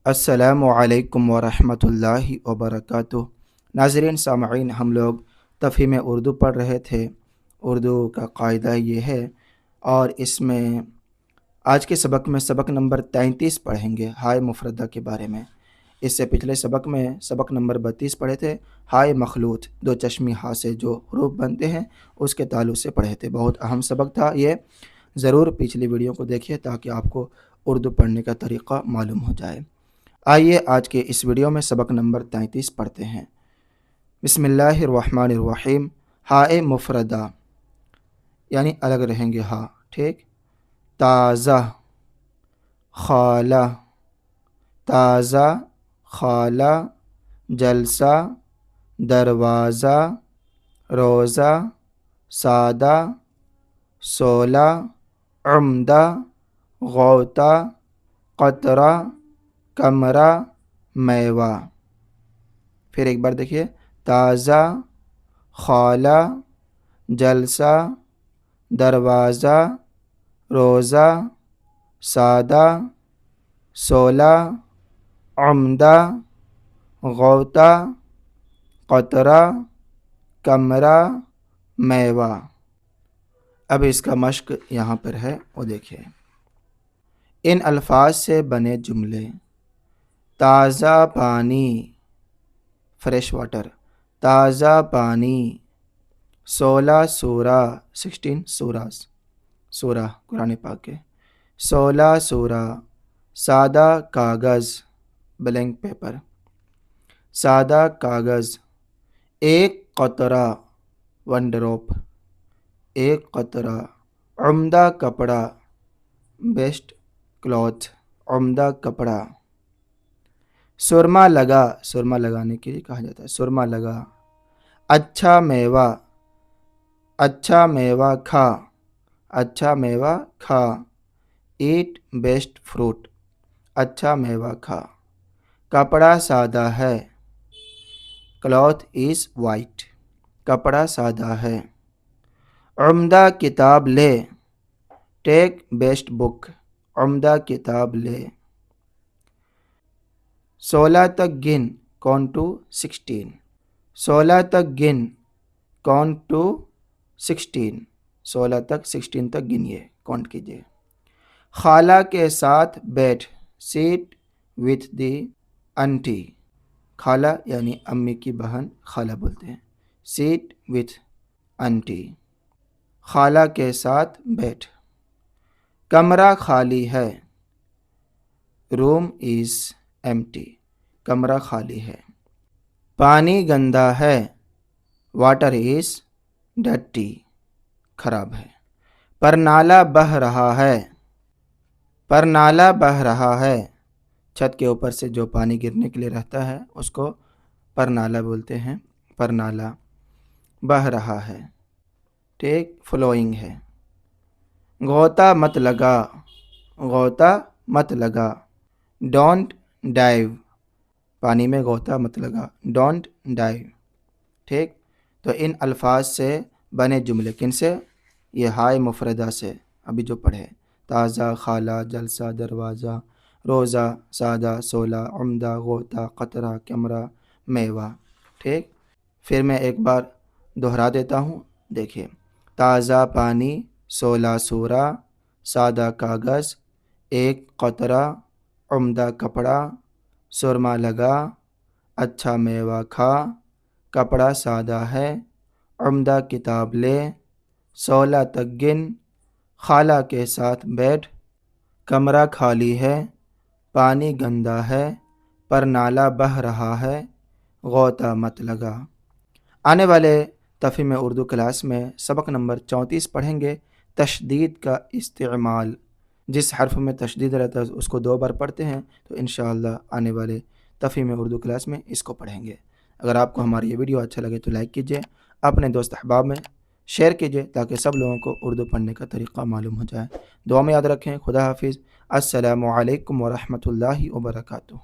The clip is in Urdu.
السلام علیکم ورحمۃ اللہ وبرکاتہ۔ ناظرین سامعین، ہم لوگ تفہیم اردو پڑھ رہے تھے۔ اردو کا قاعدہ یہ ہے، اور اس میں آج کے سبق میں سبق نمبر 33 پڑھیں گے، ہائے مفردہ کے بارے میں۔ اس سے پچھلے سبق میں سبق نمبر 32 پڑھے تھے، ہائے مخلوط، دو چشمی ہا سے جو حروف بنتے ہیں اس کے تعلق سے پڑھے تھے۔ بہت اہم سبق تھا یہ، ضرور پچھلی ویڈیو کو دیکھیے تاکہ آپ کو اردو پڑھنے کا طریقہ معلوم ہو جائے۔ آئیے آج کے اس ویڈیو میں سبق نمبر 33 پڑھتے ہیں۔ بسم اللہ الرحمن الرحیم۔ ہائے مفردہ یعنی الگ رہیں گے ہا، ٹھیک۔ تازہ، خالہ، تازہ، خالہ، جلسہ، دروازہ، روزہ، سادہ، سولہ، عمدہ، غوطہ، قطرہ، کمرہ، میوہ۔ پھر ایک بار دیکھیے، تازہ، خالہ، جلسہ، دروازہ، روزہ، سادہ، سولہ، عمدہ، غوطہ، قطرہ، کمرہ، میوہ۔ اب اس کا مشق یہاں پر ہے، وہ دیکھیے۔ ان الفاظ سے بنے جملے: تازہ پانی، فریش واٹر، تازہ پانی، 16 سورہ، 16 سورہ قرآن پاک کے، 16 سورہ، سادہ کاغذ، بلینک پیپر، سادہ کاغذ، ایک قطرہ، ون ڈراپ، ایک قطرہ، عمدہ کپڑا، بیسٹ کلوتھ، عمدہ کپڑا، سرما لگا، سرما لگانے کے لیے کہا جاتا ہے، سرما لگا، اچھا میوہ، اچھا میوہ کھا، اچھا میوہ کھا، ایٹ بیسٹ فروٹ، اچھا میوہ کھا، کپڑا سادہ ہے، کلوتھ از وائٹ، کپڑا سادہ ہے، عمدہ کتاب لے، ٹیک بیسٹ بک، عمدہ کتاب لے، 16 تک گن، کاؤنٹ ٹو 16، 16 تک گن، کاؤنٹ ٹو 16، 16 تک 16 تک گنیے، کاؤنٹ کیجیے۔ خالہ کے ساتھ بیٹھ، سیٹ وتھ دی انٹی، خالہ یعنی امی کی بہن خالہ بولتے ہیں، سیٹ وتھ انٹی، خالہ کے ساتھ بیٹھ۔ کمرہ خالی ہے، روم از ایمٹی، کمرہ خالی ہے۔ پانی گندا ہے، واٹر از ڈرٹی، خراب ہے۔ پرنالہ بہہ رہا ہے، پرنالہ بہہ رہا ہے، چھت کے اوپر سے جو پانی گرنے کے لیے رہتا ہے اس کو پرنالہ بولتے ہیں، پرنالہ بہہ رہا ہے، ٹھیک، فلوئنگ ہے۔ غوطہ مت لگا، غوطہ مت لگا، ڈونٹ ڈائیو، پانی میں غوطہ مت لگا، ڈونٹ ڈائیو، ٹھیک۔ تو ان الفاظ سے بنے جملے کن سے؟ یہ ہائے مفردہ سے، ابھی جو پڑھے، تازہ، خالہ، جلسہ، دروازہ، روزہ، سادہ، 16، عمدہ، غوطہ، قطرہ، کمرہ، میوہ، ٹھیک۔ پھر میں ایک بار دہرا دیتا ہوں، دیکھیے۔ تازہ پانی، 16 سورہ، سادہ کاغذ، ایک قطرہ، عمدہ کپڑا، سرما لگا، اچھا میوہ کھا، کپڑا سادہ ہے، عمدہ کتاب لے، 16 تک گن، خالہ کے ساتھ بیٹھ، کمرہ خالی ہے، پانی گندا ہے، پرنالہ بہہ رہا ہے، غوطہ مت لگا۔ آنے والے تفہیم اردو کلاس میں سبق نمبر 34 پڑھیں گے، تشدید کا استعمال۔ جس حرف میں تشدید رہتا ہے اس کو 2 بار پڑھتے ہیں، تو انشاءاللہ آنے والے تفہیم اردو کلاس میں اس کو پڑھیں گے۔ اگر آپ کو ہماری یہ ویڈیو اچھا لگے تو لائک کیجیے، اپنے دوست احباب میں شیئر کیجیے تاکہ سب لوگوں کو اردو پڑھنے کا طریقہ معلوم ہو جائے۔ دعا میں یاد رکھیں۔ خدا حافظ۔ السلام علیکم ورحمۃ اللہ وبرکاتہ۔